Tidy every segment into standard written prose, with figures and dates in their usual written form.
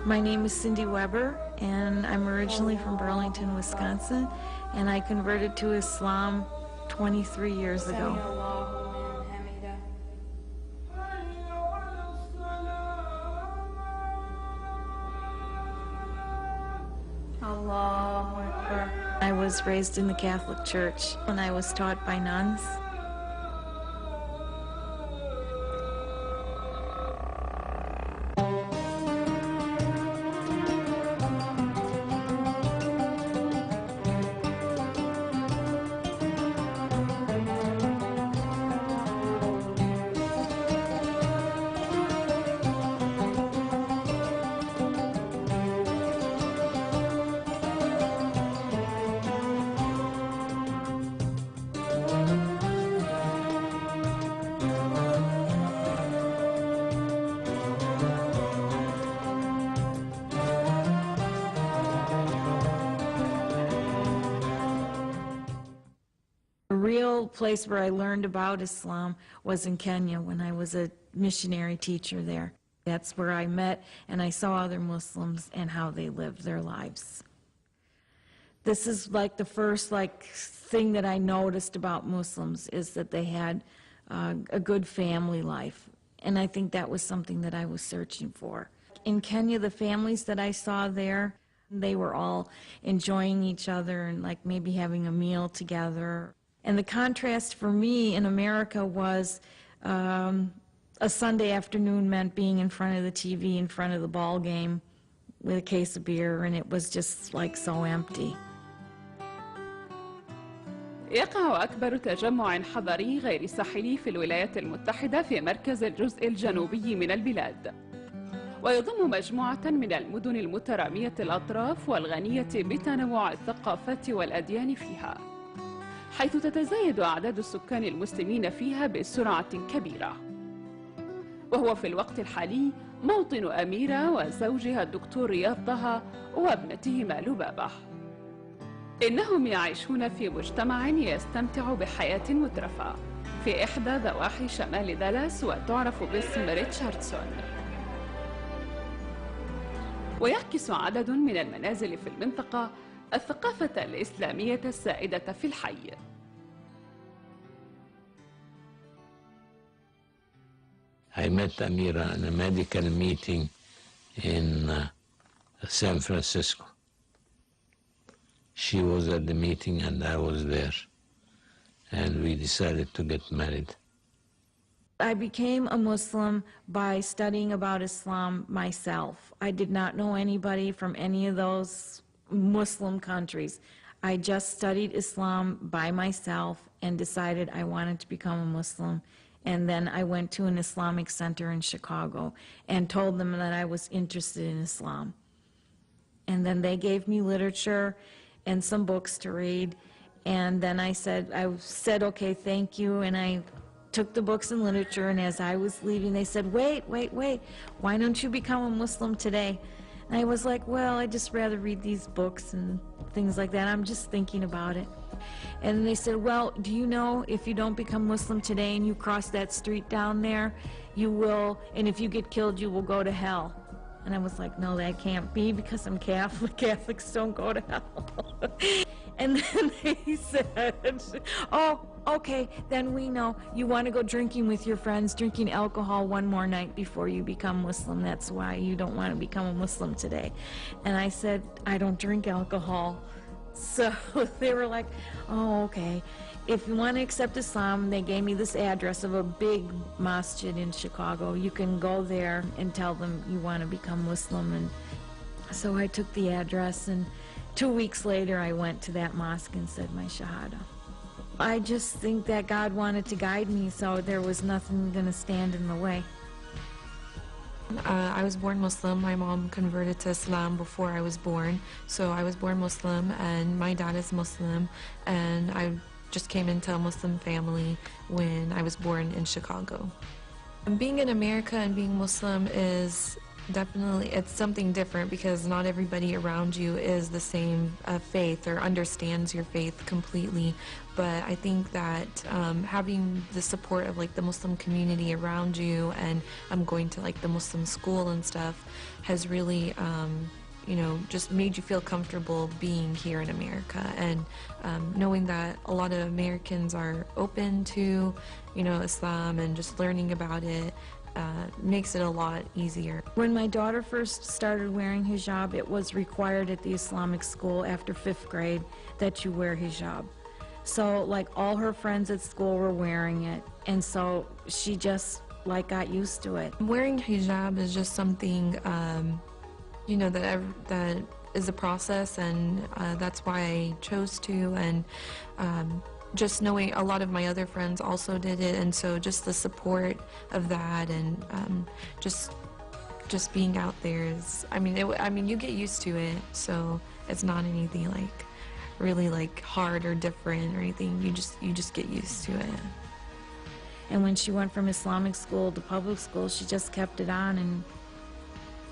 My name is Cindy Weber, and I'm originally from Burlington, Wisconsin, and I converted to Islam 23 years ago. I was raised in the Catholic Church, and I was taught by nuns. The real place where I learned about Islam was in Kenya when I was a missionary teacher there. That's where I met and I saw other Muslims and how they lived their lives. This is like the first thing that I noticed about Muslims is that they had a good family life. And I think that was something that I was searching for. In Kenya, the families that I saw there, they were all enjoying each other and like maybe having a meal together. And the contrast for me in America was a Sunday afternoon meant being in front of the TV, in front of the ball game with a case of beer, and it was just like so empty. يقع أكبر تجمع حضري غير ساحلي في الولايات المتحدة في مركز الجزء الجنوبي من البلاد، ويضم مجموعة من المدن المترامية الأطراف والغنية بتنوع الثقافات والأديان فيها، حيث تتزايد أعداد السكان المسلمين فيها بسرعة كبيرة. وهو في الوقت الحالي موطن أميرة وزوجها الدكتور رياض طه وابنتهما لبابة. إنهم يعيشون في مجتمع يستمتع بحياة مترفة في إحدى ضواحي شمال دالاس وتعرف باسم ريتشاردسون. ويعكس عدد من المنازل في المنطقة الثقافة الإسلامية السائدة في الحي. I met Amira in a medical meeting in San Francisco. She was at the meeting and I was there, and we decided to get married. I became a Muslim by studying about Islam myself. I did not know anybody from any of those Muslim countries. I just studied Islam by myself and decided I wanted to become a Muslim. And then I went to an Islamic center in Chicago and told them that I was interested in Islam. And then they gave me literature and some books to read. And then I said, okay, thank you. And I took the books and literature, and as I was leaving, they said, wait, why don't you become a Muslim today? And I was like, well, I'd just rather read these books and things like that. I'm just thinking about it. And they said, well, do you know if you don't become Muslim today and you cross that street down there, you will, and if you get killed, you will go to hell. And I was like, no, that can't be because I'm Catholic. Catholics don't go to hell. And then they said, oh, okay, then we know. You want to go drinking with your friends, drinking alcohol one more night before you become Muslim. That's why you don't want to become a Muslim today. And I said, I don't drink alcohol. So they were like, oh, okay. If you want to accept Islam, they gave me this address of a big masjid in Chicago. You can go there and tell them you want to become Muslim. And so I took the address, and 2 weeks later I went to that mosque and said my Shahada. I just think that God wanted to guide me, so there was nothing going to stand in the way. I was born Muslim. My mom converted to Islam before I was born. So I was born Muslim, and my dad is Muslim, and I just came into a Muslim family when I was born in Chicago. Being in America and being Muslim is Definitely, it's something different because not everybody around you is the same faith or understands your faith completely. But I think that having the support of like the Muslim community around you and going to like the Muslim school and stuff has really, you know, just made you feel comfortable being here in America, and knowing that a lot of Americans are open to, you know, Islam and just learning about it. Makes it a lot easier. When my daughter first started wearing hijab, it was required at the Islamic school after 5th grade that you wear hijab. So like all her friends at school were wearing it, and so she just like got used to it. Wearing hijab is just something, you know, that is a process, and that's why I chose to, and just knowing a lot of my other friends also did it, and so just the support of that, and just being out there is, I mean, you get used to it, so it's not anything like really like hard or different or anything. You just get used to it. And when she went from Islamic school to public school, she just kept it on, and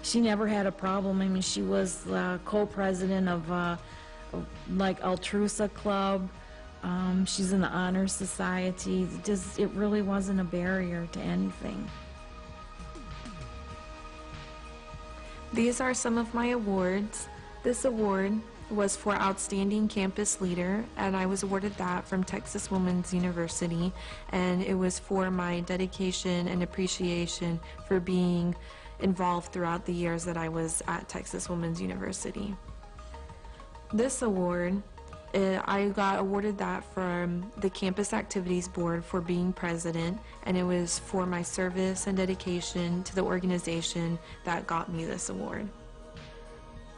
she never had a problem. I mean, she was co-president of like Altrusa Club. She's in the Honor Society. It really wasn't a barrier to anything. These are some of my awards. This award was for Outstanding Campus Leader, and I was awarded that from Texas Women's University, and it was for my dedication and appreciation for being involved throughout the years that I was at Texas Women's University. This award, I got awarded that from the Campus Activities Board for being president, and it was for my service and dedication to the organization that got me this award.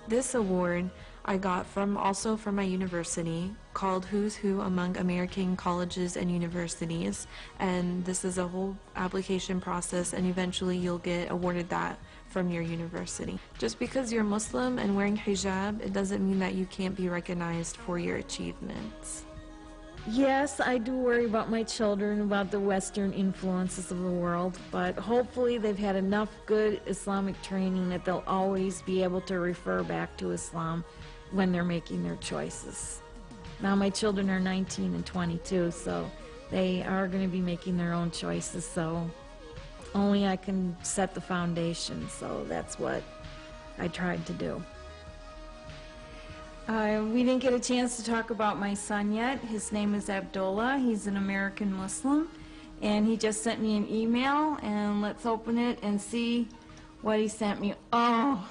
This award I got also from my university, called Who's Who Among American Colleges and Universities, and this is a whole application process, and eventually you'll get awarded that from your university. Just because you're Muslim and wearing hijab, it doesn't mean that you can't be recognized for your achievements. Yes, I do worry about my children, about the Western influences of the world, but hopefully they've had enough good Islamic training that they'll always be able to refer back to Islam when they're making their choices. Now my children are 19 and 22, so they are going to be making their own choices, so only I can set the foundation, so that's what I tried to do. We didn't get a chance to talk about my son yet. His name is Abdullah. He's an American Muslim, and he just sent me an email, and let's open it and see what he sent me. Oh,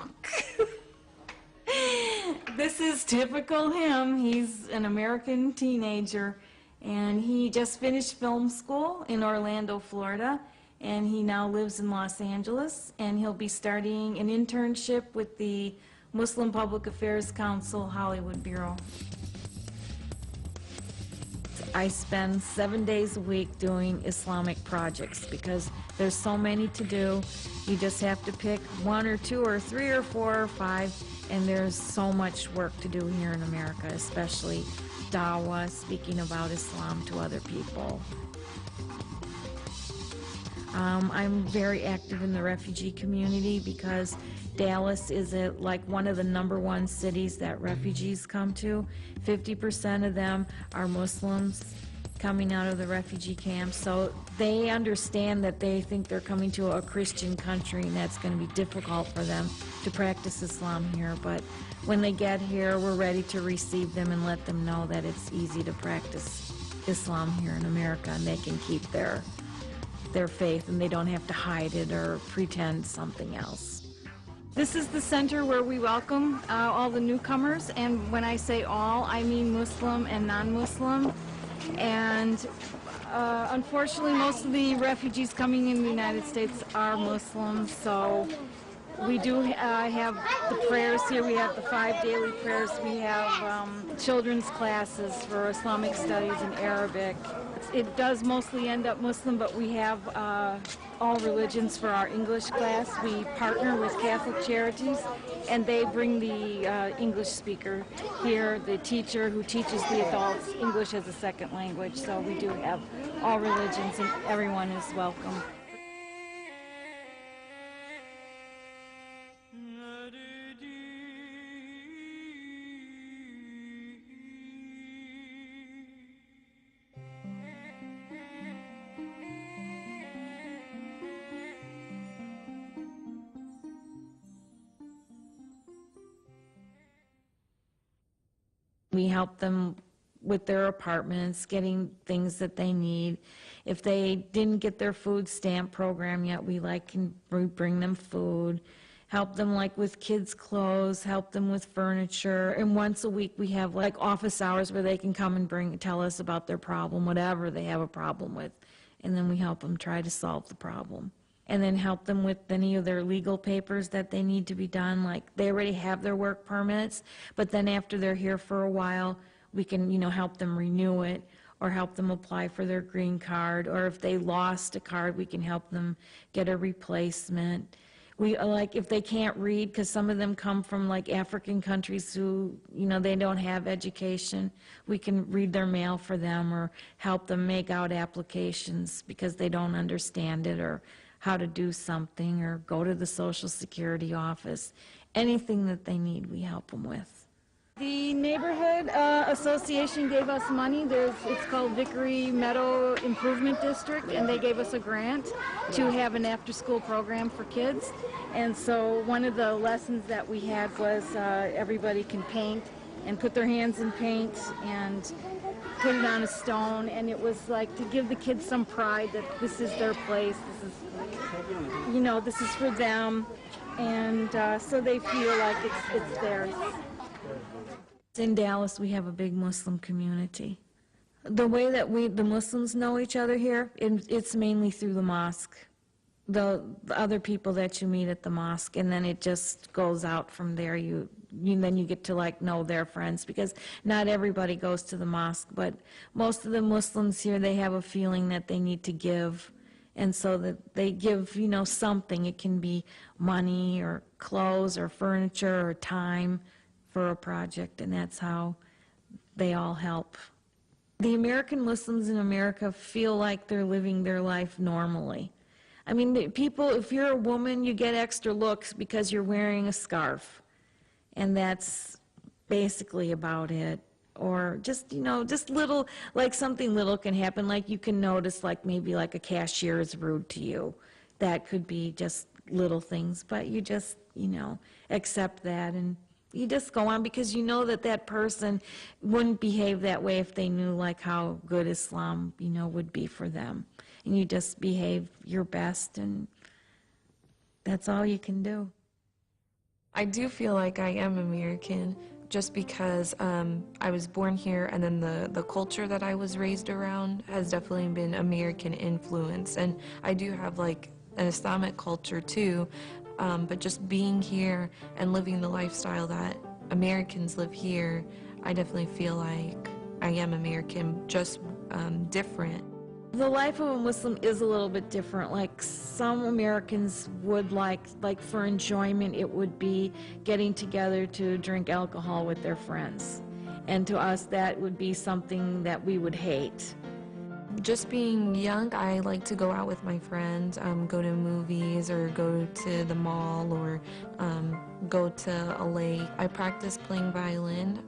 this is typical him. He's an American teenager, and he just finished film school in Orlando, Florida, and he now lives in Los Angeles, and he'll be starting an internship with the Muslim Public Affairs Council Hollywood Bureau. I spend 7 days a week doing Islamic projects because there's so many to do. You just have to pick 1 or 2 or 3 or 4 or 5, and there's so much work to do here in America, especially dawah, speaking about Islam to other people. I'm very active in the refugee community because Dallas is like one of the #1 cities that refugees come to. 50% of them are Muslims coming out of the refugee camps, so they understand that they think they're coming to a Christian country, and that's going to be difficult for them to practice Islam here. But when they get here, we're ready to receive them and let them know that it's easy to practice Islam here in America, and they can keep their faith, and they don't have to hide it or pretend something else. This is the center where we welcome all the newcomers, and when I say all, I mean Muslim and non-Muslim. And unfortunately, most of the refugees coming in the United States are Muslims, so we do have the prayers here. We have the 5 daily prayers. We have children's classes for Islamic studies and Arabic. It does mostly end up Muslim, but we have all religions for our English class. We partner with Catholic Charities, and they bring the English speaker here, the teacher who teaches the adults English as a second language. So we do have all religions, and everyone is welcome. We help them with their apartments, getting things that they need. If they didn't get their food stamp program yet, we can bring them food, help them with kids' clothes, help them with furniture. And once a week we have office hours where they can come and tell us about their problem, whatever they have a problem with. And then we help them try to solve the problem. And then help them with any of their legal papers that they need to be done. They already have their work permits, but then after they're here for a while, we can, help them renew it or help them apply for their green card. Or if they lost a card, we can help them get a replacement. We if they can't read, because some of them come from African countries who, they don't have education, we can read their mail for them or help them make out applications because they don't understand it, or how to do something, or go to the Social Security office. Anything that they need, we help them with. The neighborhood association gave us money. It's called Vickery Meadow Improvement District, and they gave us a grant to have an after-school program for kids. And so one of the lessons that we had was everybody can paint and put their hands in paint and put it on a stone, and it was to give the kids some pride that this is their place, this is, this is for them, and so they feel like it's theirs. In Dallas, we have a big Muslim community. The way that the Muslims know each other here, it's mainly through the mosque. The other people that you meet at the mosque, and then it just goes out from there. Then you get to know their friends, because not everybody goes to the mosque, but most of the Muslims here, they have a feeling that they need to give, and so that they give, something. It can be money or clothes or furniture or time for a project, and that's how they all help. The American Muslims in America feel like they're living their life normally. I mean, people, if you're a woman, you get extra looks because you're wearing a scarf, and that's basically about it. Or just, just little, something little can happen, you can notice maybe a cashier is rude to you. That could be just little things, but you just, accept that, and you just go on, because that person wouldn't behave that way if they knew how good Islam, would be for them. And you just behave your best, and that's all you can do. I do feel like I am American just because I was born here, and then the culture that I was raised around has definitely been American influence. And I do have an Islamic culture too, but just being here and living the lifestyle that Americans live here, I definitely feel like I am American, just different. The life of a Muslim is a little bit different. Some Americans would like for enjoyment, it would be getting together to drink alcohol with their friends. And to us, that would be something that we would hate. Just being young, I like to go out with my friends, go to movies or go to the mall or go to a lake. I practice playing violin.